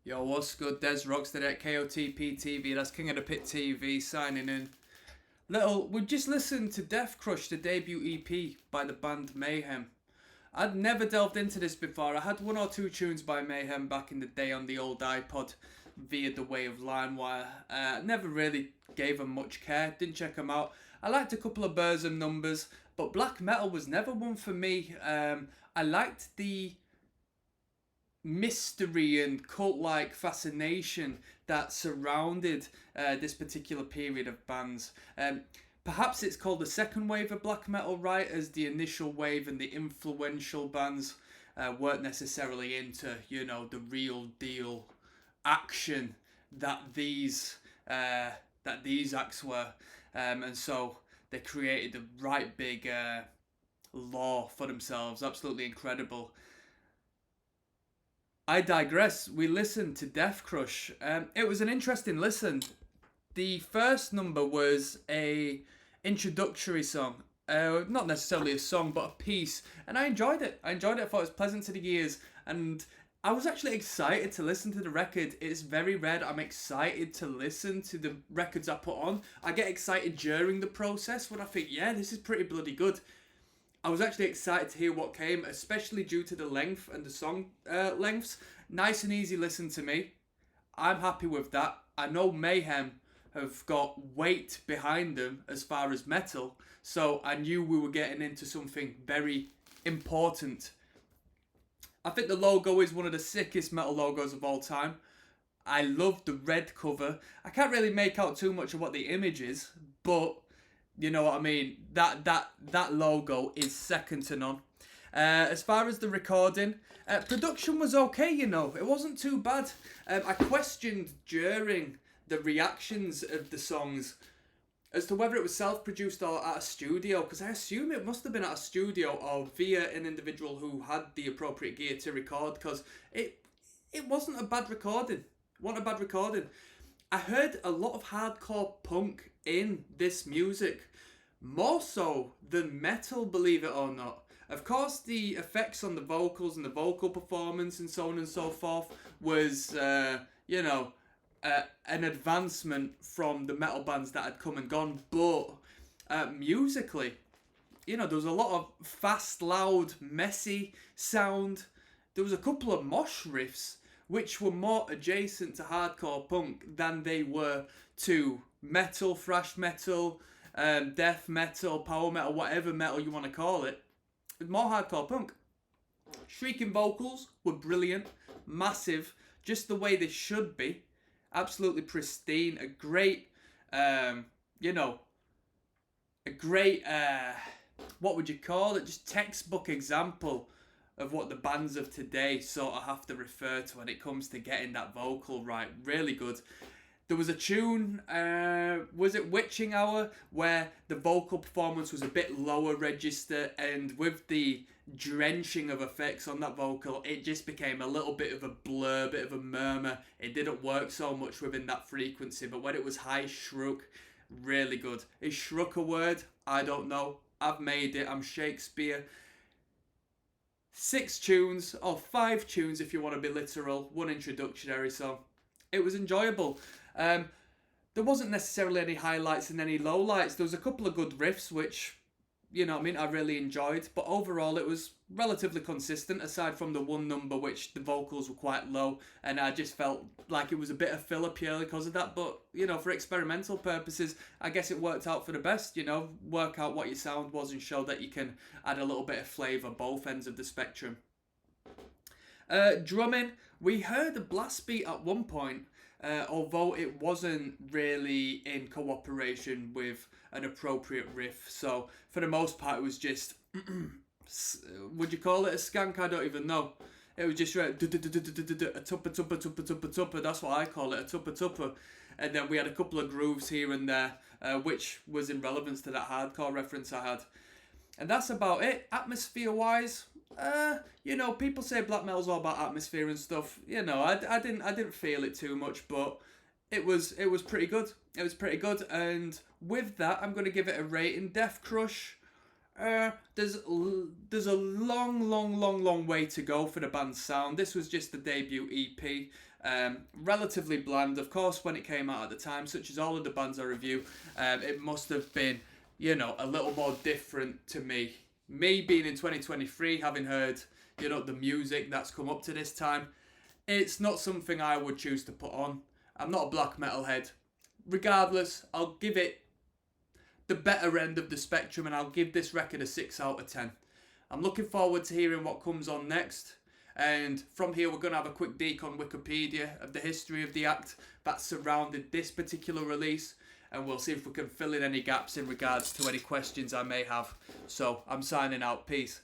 Yo, what's good? Des Rocksteady at KOTP TV. That's King of the Pit TV signing in. We just listened to DEATHCRUSH, the debut EP by the band Mayhem. I'd never delved into this before. I had one or two tunes by Mayhem back in the day on the old iPod via the way of LimeWire. Never really gave them much care, didn't check them out. I liked a couple of Burzum numbers, but black metal was never one for me. I liked the mystery and cult-like fascination that surrounded this particular period of bands. Perhaps it's called the second wave of black metal, right? As the initial wave and the influential bands weren't necessarily into, the real deal action that these acts were, and so they created the right big lore for themselves. Absolutely incredible. I digress. We listened to DEATHCRUSH. It was an interesting listen. The first number was a introductory song. Not necessarily a song, but a piece. And I enjoyed it. I thought it was pleasant to the ears. And I was actually excited to listen to the record. It's very rare I'm excited to listen to the records I put on. I get excited during the process when I think, yeah, this is pretty bloody good. I was actually excited to hear what came, especially due to the length and the song lengths. Nice and easy listen to me. I'm happy with that. I know Mayhem have got weight behind them as far as metal, so I knew we were getting into something very important. I think the logo is one of the sickest metal logos of all time. I love the red cover. I can't really make out too much of what the image is, but you know what I mean? That logo is second to none. As far as the recording, production was okay, It wasn't too bad. I questioned during the reactions of the songs as to whether it was self-produced or at a studio, because I assume it must have been at a studio or via an individual who had the appropriate gear to record, because it wasn't a bad recording. I heard a lot of hardcore punk in this music, more so than metal, believe it or not. Of course, the effects on the vocals and the vocal performance and so on and so forth was, an advancement from the metal bands that had come and gone. But musically, there was a lot of fast, loud, messy sound. There was a couple of mosh riffs which were more adjacent to hardcore punk than they were to metal, thrash metal, death metal, power metal, whatever metal you want to call it. More hardcore punk. Shrieking vocals were brilliant, massive, just the way they should be. Absolutely pristine. A great, what would you call it? Just textbook example of what the bands of today sort of have to refer to when it comes to getting that vocal right. Really good. There was a tune, was it Witching Hour, where the vocal performance was a bit lower register, and with the drenching of effects on that vocal, it just became a little bit of a blur, bit of a murmur. It didn't work so much within that frequency, but when it was high shrook, really good. Is shrook a word? I don't know. I've made it. I'm Shakespeare. 6 tunes, or 5 tunes if you want to be literal, 1 introductory song. It was enjoyable. There wasn't necessarily any highlights and any lowlights. There was a couple of good riffs, which, I really enjoyed. But overall, it was relatively consistent, aside from the one number, which the vocals were quite low. And I just felt like it was a bit of filler purely because of that. But, for experimental purposes, I guess it worked out for the best. Work out what your sound was and show that you can add a little bit of flavour both ends of the spectrum. Drumming, we heard a blast beat at one point. Although it wasn't really in cooperation with an appropriate riff. So, for the most part, it was just, would you call it a skank? I don't even know. It was just a tupper, tupper. That's what I call it, a tupper. And then we had a couple of grooves here and there, which was in relevance to that hardcore reference I had. And that's about it. Atmosphere-wise, people say black metal's all about atmosphere and stuff. I didn't feel it too much, but it was pretty good. It was pretty good, and with that, I'm going to give it a rating. DEATHCRUSH, There's a long way to go for the band's sound. This was just the debut EP. Relatively bland, of course, when it came out at the time, such as all of the bands I review. It must have been, a little more different to me. Me being in 2023, having heard, the music that's come up to this time, it's not something I would choose to put on. I'm not a black metal head. Regardless, I'll give it the better end of the spectrum, and I'll give this record a 6 out of 10. I'm looking forward to hearing what comes on next. And from here, we're going to have a quick deke on Wikipedia of the history of the act that surrounded this particular release. And we'll see if we can fill in any gaps in regards to any questions I may have. So I'm signing out. Peace.